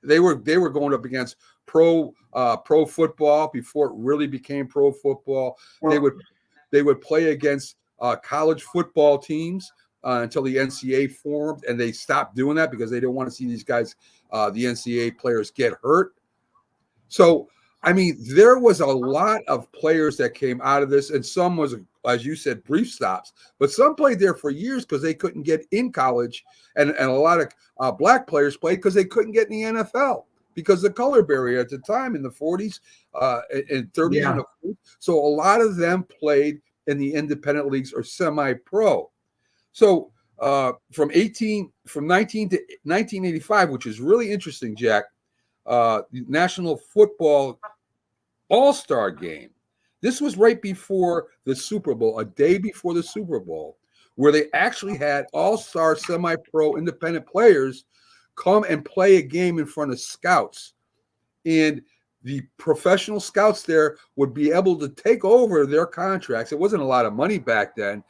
They were going up against pro football before it really became pro football. Well, They would play against college football teams until the NCAA formed, and they stopped doing that because they didn't want to see these guys, the NCAA players, get hurt. So, I mean, there was a lot of players that came out of this, and some was, as you said, brief stops, but some played there for years because they couldn't get in college, and a lot of black players played because they couldn't get in the NFL because the color barrier at the time in the 40s and 30s Yeah. and the 40s. So a lot of them played in the independent leagues or semi-pro. So from 19 to 1985, which is really interesting, Jack, the National Football All-Star Game. This was right before the Super Bowl, a day before the Super Bowl, where they actually had all-star semi-pro independent players come and play a game in front of scouts. And the professional scouts there would be able to take over their contracts. It wasn't a lot of money back then,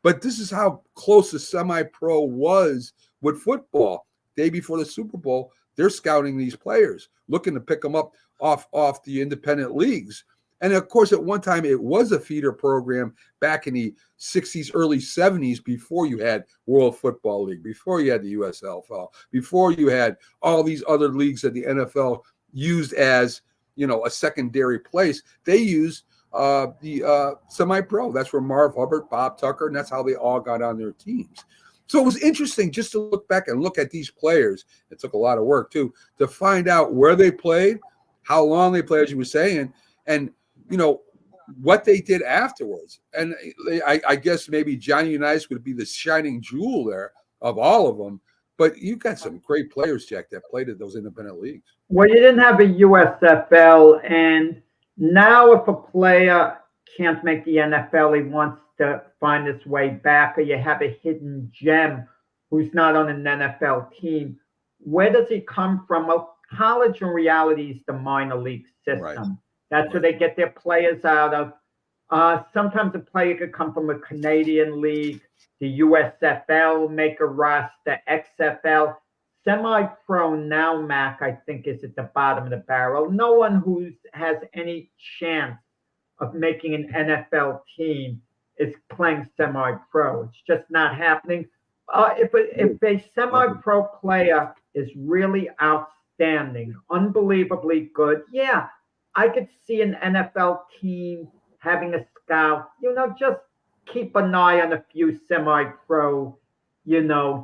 but this is how close the semi-pro was with football. Day before the Super Bowl, they're scouting these players, looking to pick them up off the independent leagues. And of course, at one time, it was a feeder program back in the 60s, early 70s, before you had World Football League, before you had the USFL, before you had all these other leagues that the NFL used as, a secondary place. They used the semi-pro. That's where Marv Hubbard, Bob Tucker, and that's how they all got on their teams. So it was interesting just to look back and look at these players. It took a lot of work, too, to find out where they played, how long they played, as you were saying, and, what they did afterwards. And I guess maybe Johnny Unitas would be the shining jewel there of all of them. But you got some great players, Jack, that played at those independent leagues. Well, you didn't have a USFL, and now if a player can't make the NFL, he wants to find his way back, or you have a hidden gem who's not on an NFL team. Where does he come from? Well, college in reality is the minor league system. Right. That's where they get their players out of. Sometimes a player could come from a Canadian league, the USFL, make a roster, XFL. Semi-pro now, Mac, I think, is at the bottom of the barrel. No one who has any chance of making an NFL team is playing semi-pro. It's just not happening. If a semi-pro player is really outstanding, unbelievably good, yeah, I could see an NFL team having a scout, just keep an eye on a few semi-pro,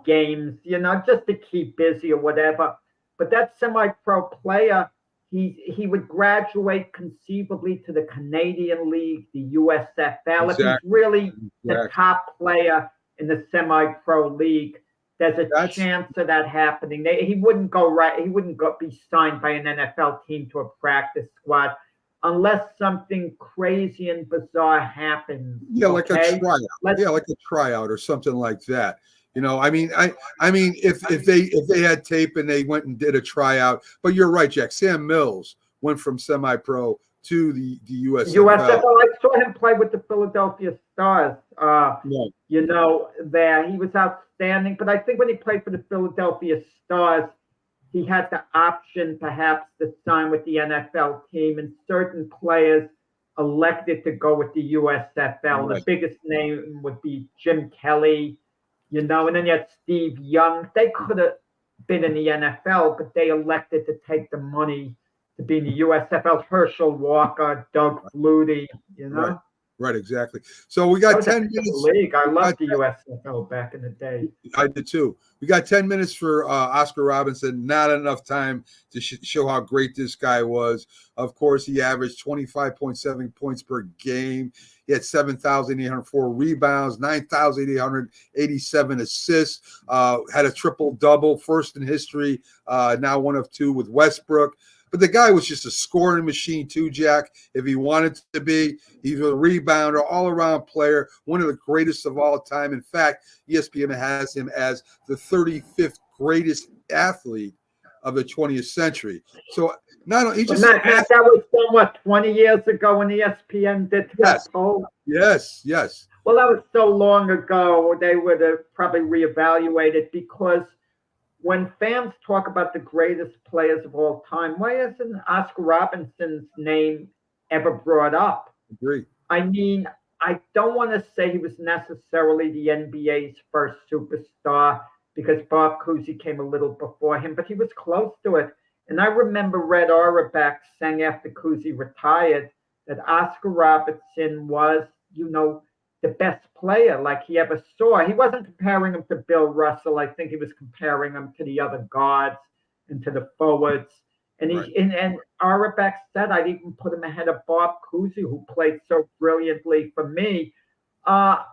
games, just to keep busy or whatever. But that semi-pro player, he would graduate conceivably to the Canadian League, the USFL. If he's really the top player in the semi-pro league, there's a chance of that happening. He wouldn't be signed by an NFL team to a practice squad unless something crazy and bizarre happens. Yeah, like a tryout. Like a tryout or something like that. If they had tape and they went and did a tryout, but you're right, Jack. Sam Mills went from semi-pro to the USFL. I saw him play with the Philadelphia Stars. There he was outstanding. But I think when he played for the Philadelphia Stars, he had the option perhaps to sign with the NFL team, and certain players elected to go with the USFL. Right. The biggest name would be Jim Kelly, and then you had Steve Young. They could have been in the NFL, but they elected to take the money to be in the USFL. Herschel Walker, Doug Flutie, Right, exactly. So we got 10 minutes. League. I loved the USFL back in the day. I did too. We got 10 minutes for Oscar Robertson. Not enough time to show how great this guy was. Of course, he averaged 25.7 points per game. He had 7,804 rebounds, 9,887 assists, had a triple-double, first in history, now one of two with Westbrook. But the guy was just a scoring machine too, Jack, if he wanted to be. He was a rebounder, all-around player, one of the greatest of all time. In fact, ESPN has him as the 35th greatest athlete of the 20th century. So not only he But just Matt, that was somewhat 20 years ago when ESPN did that Yes. poll. yes. Well, that was so long ago, they would have probably reevaluated, because when fans talk about the greatest players of all time, why isn't Oscar Robinson's name ever brought up? Agree. I mean, I don't want to say he was necessarily the NBA's first superstar, because Bob Cousy came a little before him, but he was close to it. And I remember Red Auerbach saying after Cousy retired that Oscar Robertson was, the best player like he ever saw. He wasn't comparing him to Bill Russell. I think he was comparing him to the other guards and to the forwards. And Right. and Auerbach said I'd even put him ahead of Bob Cousy, who played so brilliantly for me. Ironically,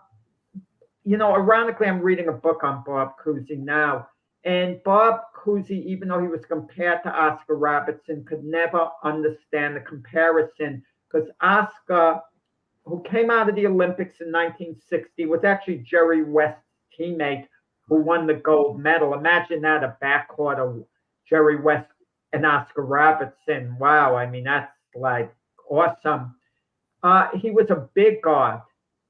I'm reading a book on Bob Cousy now. And Bob Cousy, even though he was compared to Oscar Robertson, could never understand the comparison, because Oscar, who came out of the Olympics in 1960, was actually Jerry West's teammate who won the gold medal. Imagine that, a backcourt of Jerry West and Oscar Robertson. Wow, I mean, that's like awesome. He was a big guard.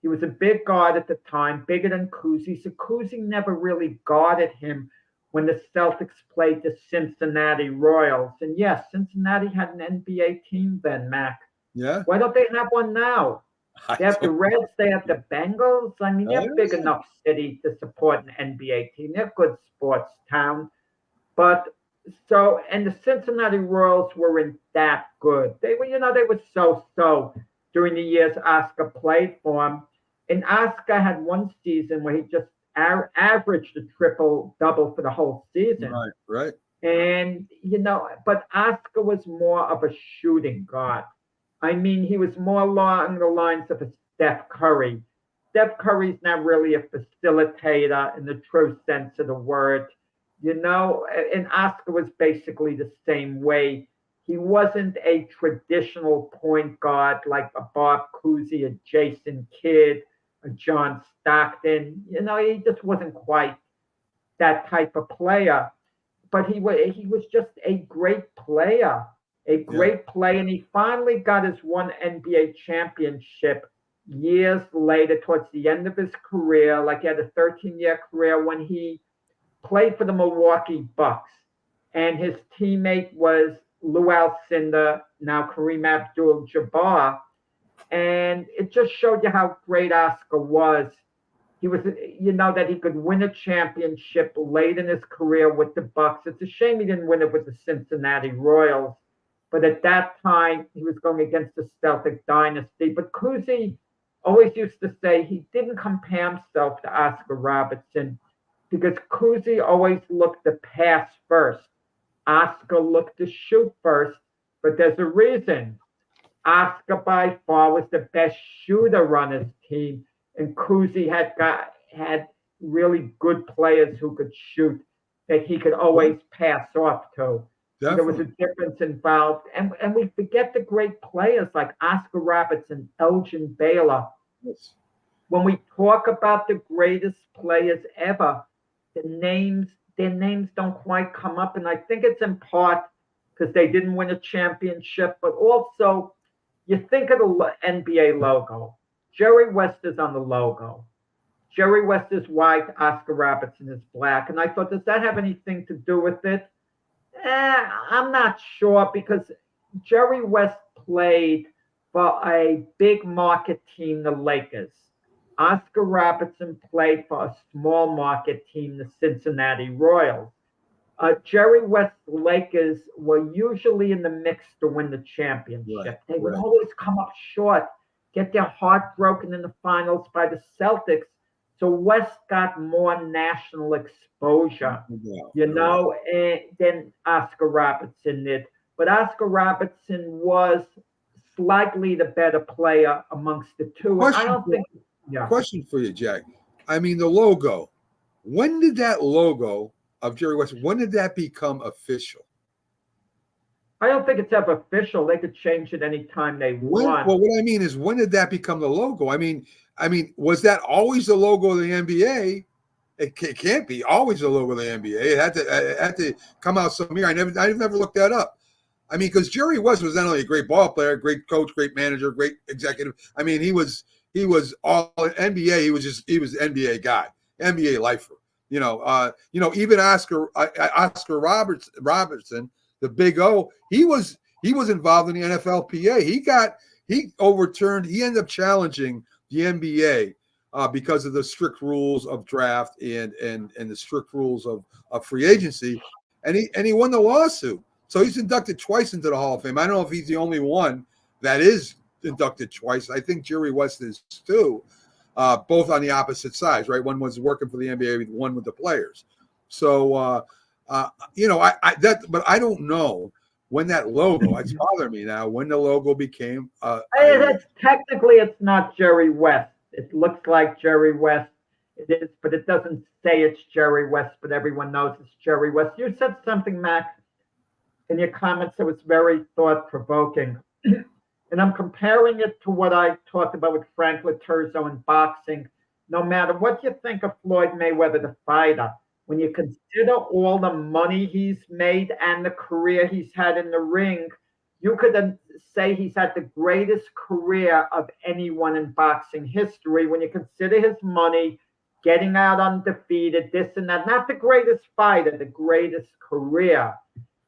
He was a big guard at the time, bigger than Cousy. So Cousy never really guarded him when the Celtics played the Cincinnati Royals. And yes, Cincinnati had an NBA team then, Mac. Yeah. Why don't they have one now? They have the Reds, they have the Bengals. I mean, they're a big enough city to support an NBA team. They're a good sports town. And the Cincinnati Royals weren't that good. They were, they were so-so during the years Oscar played for them. And Oscar had one season where he just averaged a triple-double for the whole season. Right. And, but Oscar was more of a shooting guard. I mean, he was more along the lines of a Steph Curry. Steph Curry's not really a facilitator in the true sense of the word, and Oscar was basically the same way. He wasn't a traditional point guard like a Bob Cousy, a Jason Kidd, a John Stockton. He just wasn't quite that type of player. But he was just a great player. And he finally got his one NBA championship years later, towards the end of his career. Like, he had a 13-year career when he played for the Milwaukee Bucks, and his teammate was Lou Alcindor, now Kareem Abdul-Jabbar, and it just showed you how great Oscar was. He was, that he could win a championship late in his career with the Bucks. It's a shame he didn't win it with the Cincinnati Royals. But at that time, he was going against the Celtic dynasty. But Cousy always used to say he didn't compare himself to Oscar Robertson, because Cousy always looked to pass first. Oscar looked to shoot first. But there's a reason. Oscar by far was the best shooter on his team, and Cousy had really good players who could shoot that he could always pass off to. There was a difference involved. And we forget the great players like Oscar Robertson, Elgin Baylor. Yes. When we talk about the greatest players ever, their names don't quite come up. And I think it's in part because they didn't win a championship, but also you think of the NBA logo. Jerry West is on the logo. Jerry West is white, Oscar Robertson is black. And I thought, does that have anything to do with it? I'm not sure, because Jerry West played for a big market team, the Lakers. Oscar Robertson played for a small market team, the Cincinnati Royals. Jerry West's Lakers were usually in the mix to win the championship. They would always come up short, get their heart broken in the finals by the Celtics. So West got more national exposure, than Oscar Robertson did. But Oscar Robertson was slightly the better player amongst the two. Question for you, Jack. I mean, the logo. When did that logo of Jerry West, when did that become official? I don't think it's ever official. They could change it anytime they want. Well, what I mean is, when did that become the logo? I mean, was that always the logo of the NBA? It can't be always the logo of the NBA. It had to come out some year. I never looked that up. I mean, because Jerry West was not only a great ball player, great coach, great manager, great executive. I mean, he was all NBA. He was an NBA guy, NBA lifer. Even Oscar Robertson, the Big O, he was involved in the NFLPA. He ended up challenging the NBA because of the strict rules of draft and the strict rules of free agency, and he won the lawsuit. So he's inducted twice into the Hall of Fame. I don't know if he's the only one that is inducted twice. I think Jerry West is too, both on the opposite sides, right? One was working for the NBA, one with the players. So, but I don't know when that logo, it's bothering me now, when the logo became. Technically, it's not Jerry West. It looks like Jerry West. It is, but it doesn't say it's Jerry West, but everyone knows it's Jerry West. You said something, Mac, in your comments that was very thought-provoking. And I'm comparing it to what I talked about with Frank Laterzo in boxing. No matter what you think of Floyd Mayweather, the fighter, when you consider all the money he's made and the career he's had in the ring, you could say he's had the greatest career of anyone in boxing history. When you consider his money, getting out undefeated, this and that, not the greatest fighter, the greatest career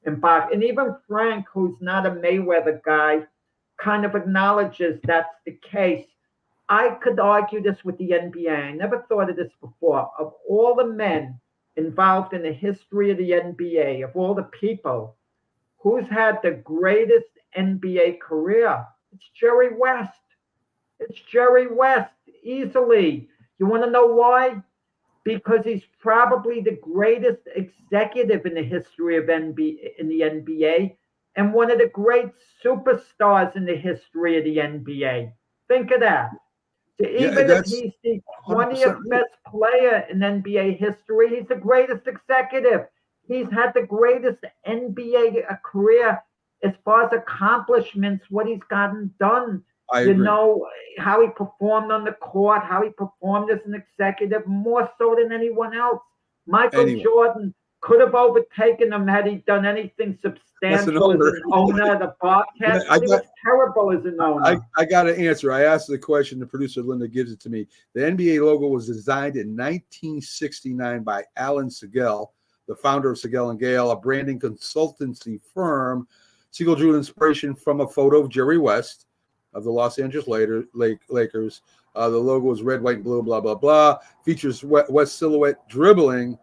in boxing. And even Frank, who's not a Mayweather guy, kind of acknowledges that's the case. I could argue this with the NBA. I never thought of this before. Of all the men involved in the history of the NBA, of all the people, who's had the greatest NBA career? It's Jerry West. It's Jerry West, easily. You want to know why? Because he's probably the greatest executive in the history of the NBA, and one of the great superstars in the history of the NBA. Think of that. So even if he's the 20th best player in NBA history, he's the greatest executive. He's had the greatest NBA career as far as accomplishments, what he's gotten done. I agree. How he performed on the court, how he performed as an executive, more so than anyone else. Michael Jordan could have overtaken him had he done anything substantial as an owner of the Bobcats. He was terrible as an owner. I got an answer. I asked the question. The producer, Linda, gives it to me. The NBA logo was designed in 1969 by Alan Siegel, the founder of Siegel & Gale, a branding consultancy firm. Siegel drew inspiration from a photo of Jerry West of the Los Angeles Lakers. The logo is red, white, and blue, blah, blah, blah. Features West silhouette dribbling.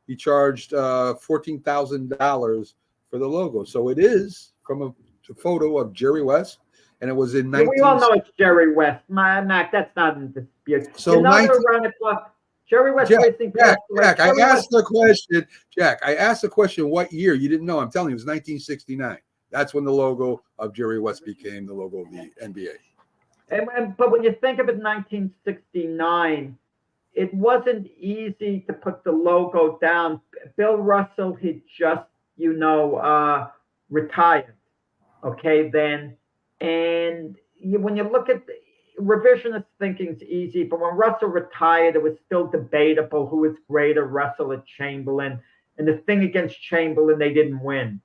He charged $14,000 for the logo. So it is from a photo of Jerry West, and it was in 19... We all know it's Jerry West. Mac, that's not in dispute. So Jerry West. Jack, I asked the question, what year? You didn't know. I'm telling you, it was 1969. That's when the logo of Jerry West became the logo of the NBA. But when you think of it, 1969, it wasn't easy to put the logo down. Bill Russell had just, retired. Okay, then. And when you look at revisionist thinking is easy, but when Russell retired, it was still debatable who was greater, Russell or Chamberlain. And the thing against Chamberlain, they didn't win.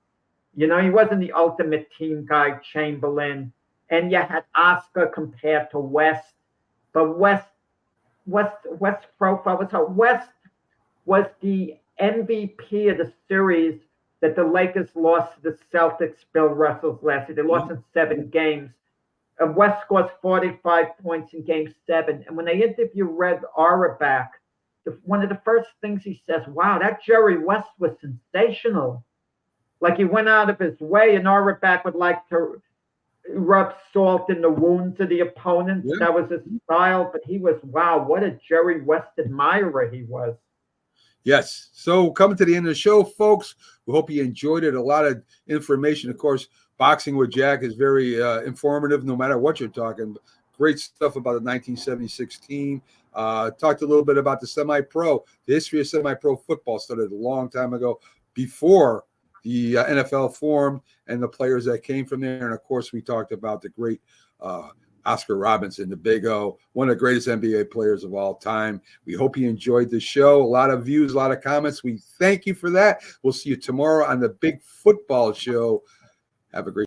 He wasn't the ultimate team guy, Chamberlain. And you had Oscar compared to West. But West's profile was how West was the MVP of the series that the Lakers lost to the Celtics, Bill Russell's last year. They lost in 7 games. And West scores 45 points in game 7. And when they interview Red Auerbach, one of the first things he says, wow, that Jerry West was sensational. Like he went out of his way, and Auerbach would like to rub salt in the wounds of the opponents. Yeah. That was his style. But he was, wow, what a Jerry West admirer he was. Yes. So coming to the end of the show, folks, we hope you enjoyed it. A lot of information. Of course, Boxing with Jack is very informative, no matter what you're talking. Great stuff about the 1976 team. Talked a little bit about the semi-pro. The history of semi-pro football started a long time ago, before the NFL formed, and the players that came from there. And, of course, we talked about the great Oscar Robinson, the Big O, one of the greatest NBA players of all time. We hope you enjoyed the show. A lot of views, a lot of comments. We thank you for that. We'll see you tomorrow on the Big Football Show. Have a great